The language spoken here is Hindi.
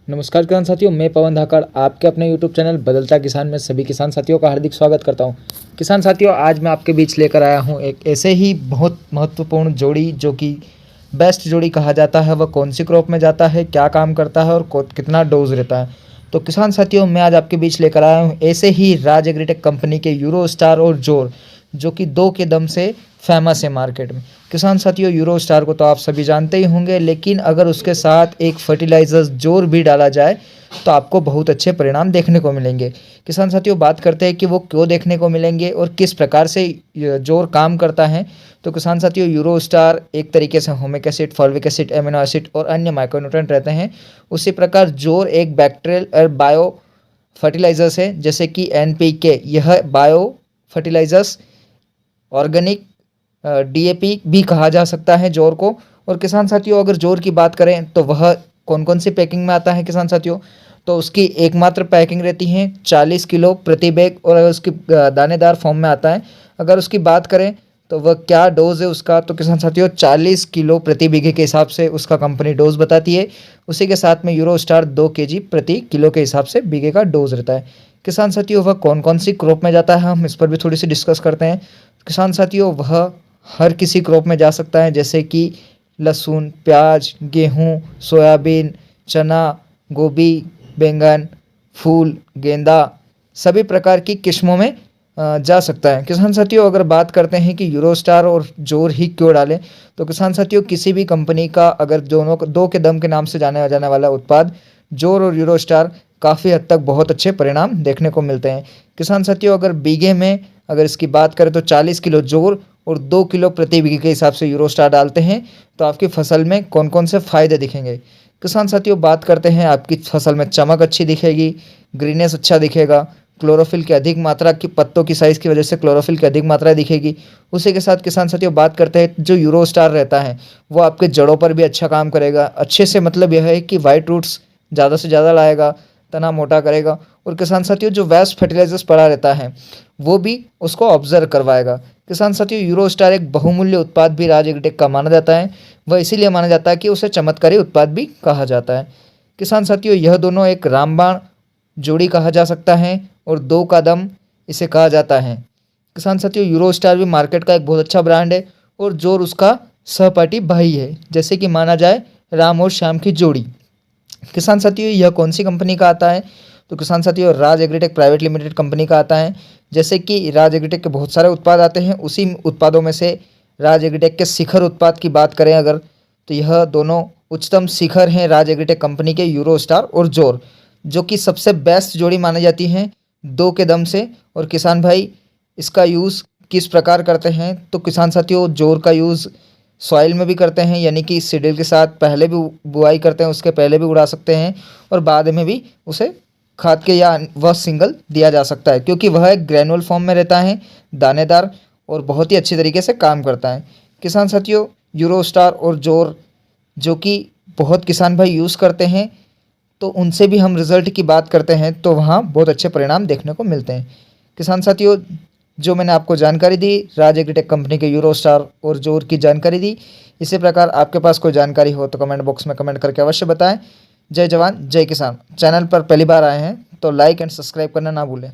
नमस्कार किसान साथियों, मैं पवन धाकड़ आपके अपने यूट्यूब चैनल बदलता किसान में सभी किसान साथियों का हार्दिक स्वागत करता हूं। किसान साथियों, आज मैं आपके बीच लेकर आया हूं एक ऐसे ही बहुत महत्वपूर्ण जोड़ी जो कि बेस्ट जोड़ी कहा जाता है। वह कौन सी क्रॉप में जाता है, क्या काम करता है और कितना डोज रहता है। तो किसान साथियों, मैं आज आपके बीच लेकर आया हूँ ऐसे ही राज एग्रीटेक कंपनी के यूरो स्टार और जोर, जो कि दो के दम से फेमस है मार्केट में। किसान साथियों, यूरो स्टार को तो आप सभी जानते ही होंगे, लेकिन अगर उसके साथ एक फर्टिलाइज़र जोर भी डाला जाए तो आपको बहुत अच्छे परिणाम देखने को मिलेंगे। किसान साथियों, बात करते हैं कि वो क्यों देखने को मिलेंगे और किस प्रकार से जोर काम करता है। तो किसान साथियों, यूरो स्टार एक तरीके से humic acid, fulvic acid, amino acid और अन्य माइक्रोन्यूट्रेंट रहते हैं। उसी प्रकार जोर एक बैक्टीरियल और बायो फर्टिलाइजर्स है, जैसे कि NPK। यह बायो फर्टिलाइजर्स, ऑर्गेनिक DAP भी कहा जा सकता है जोर को। और किसान साथियों, अगर जोर की बात करें तो वह कौन कौन सी पैकिंग में आता है किसान साथियों, तो उसकी एकमात्र पैकिंग रहती है 40 किलो प्रति बैग, और अगर उसकी दानेदार फॉर्म में आता है। अगर उसकी बात करें तो वह क्या डोज है उसका, तो किसान साथियों 40 किलो प्रति बीघे के हिसाब से उसका कंपनी डोज बताती है। उसी के साथ में यूरो स्टार 2 kg प्रति किलो के हिसाब से बीघे का डोज रहता है। किसान साथियों, वह कौन कौन सी क्रॉप में जाता है, हम इस पर भी थोड़ी सी डिस्कस करते हैं। किसान साथियों, वह हर किसी क्रॉप में जा सकता है, जैसे कि लहसुन, प्याज, गेहूँ, सोयाबीन, चना, गोभी, बैंगन, फूल, गेंदा, सभी प्रकार की किस्मों में जा सकता है। किसान साथियों, अगर बात करते हैं कि यूरो स्टार और जोर ही क्यों डालें, तो किसान साथियों किसी भी कंपनी का अगर दोनों दो के दम के नाम से जाने वाला उत्पाद जोर और यूरो स्टार काफ़ी हद तक बहुत अच्छे परिणाम देखने को मिलते हैं। किसान साथियों, अगर बीघे में अगर इसकी बात करें तो 40 किलो जोर और 2 किलो प्रति बीघे के हिसाब से यूरो स्टार डालते हैं तो आपकी फसल में कौन कौन से फ़ायदे दिखेंगे। किसान साथियों, बात करते हैं, आपकी फसल में चमक अच्छी दिखेगी, ग्रीनेस अच्छा दिखेगा, क्लोरोफिल की अधिक मात्रा की, पत्तों की साइज़ की वजह से क्लोरोफिल की अधिक मात्रा दिखेगी। उसी के साथ किसान साथियों बात करते हैं, जो यूरो स्टार रहता है वो आपके जड़ों पर भी अच्छा काम करेगा। अच्छे से मतलब यह है कि वाइट रूट्स ज़्यादा से ज़्यादा लाएगा, तना मोटा करेगा। और किसान साथियों, जो वेस्ट फर्टिलाइजर्स पड़ा रहता है वो भी उसको ऑब्जर्व करवाएगा। किसान साथियों, यूरो स्टार एक बहुमूल्य उत्पाद भी राज एग्रीटेक का माना जाता है। वह इसीलिए माना जाता है कि उसे चमत्कारी उत्पाद भी कहा जाता है। किसान साथियों, यह दोनों एक रामबाण जोड़ी कहा जा सकता है और दो का दम इसे कहा जाता है। किसान साथियों, यूरो स्टार भी मार्केट का एक बहुत अच्छा ब्रांड है और जोर उसका सहपाठी भाई है, जैसे कि माना जाए राम और श्याम की जोड़ी। किसान साथियों, यह कौन सी कंपनी का आता है, तो किसान साथियों राज एग्रीटेक प्राइवेट लिमिटेड कंपनी का आता है। जैसे कि राज एग्रीटेक के बहुत सारे उत्पाद आते हैं, उसी उत्पादों में से राज एग्रीटेक के शिखर उत्पाद की बात करें अगर, तो यह दोनों उच्चतम शिखर हैं राज एग्रीटेक कंपनी के, यूरो स्टार और जोर, जो कि सबसे बेस्ट जोड़ी मानी जाती हैं दो के दम से। और किसान भाई, इसका यूज़ किस प्रकार करते हैं, तो किसान साथियों जोर का यूज़ सॉइल में भी करते हैं, यानी कि सीडल के साथ पहले भी बुआई करते हैं, उसके पहले भी उड़ा सकते हैं, और बाद में भी उसे खाद के या वह सिंगल दिया जा सकता है, क्योंकि वह एक ग्रैनुअल फॉर्म में रहता है, दानेदार, और बहुत ही अच्छी तरीके से काम करता है। किसान साथियों, यूरो स्टार और जोर जो कि बहुत किसान भाई यूज़ करते हैं, तो उनसे भी हम रिज़ल्ट की बात करते हैं तो वहाँ बहुत अच्छे परिणाम देखने को मिलते हैं। किसान साथियों, जो मैंने आपको जानकारी दी राज एग्रीटेक कंपनी के यूरो स्टार और जोर की जानकारी दी, इसी प्रकार आपके पास कोई जानकारी हो तो कमेंट बॉक्स में कमेंट करके अवश्य बताएं। जय जवान जय किसान। चैनल पर पहली बार आए हैं तो लाइक एंड सब्सक्राइब करना ना भूलें।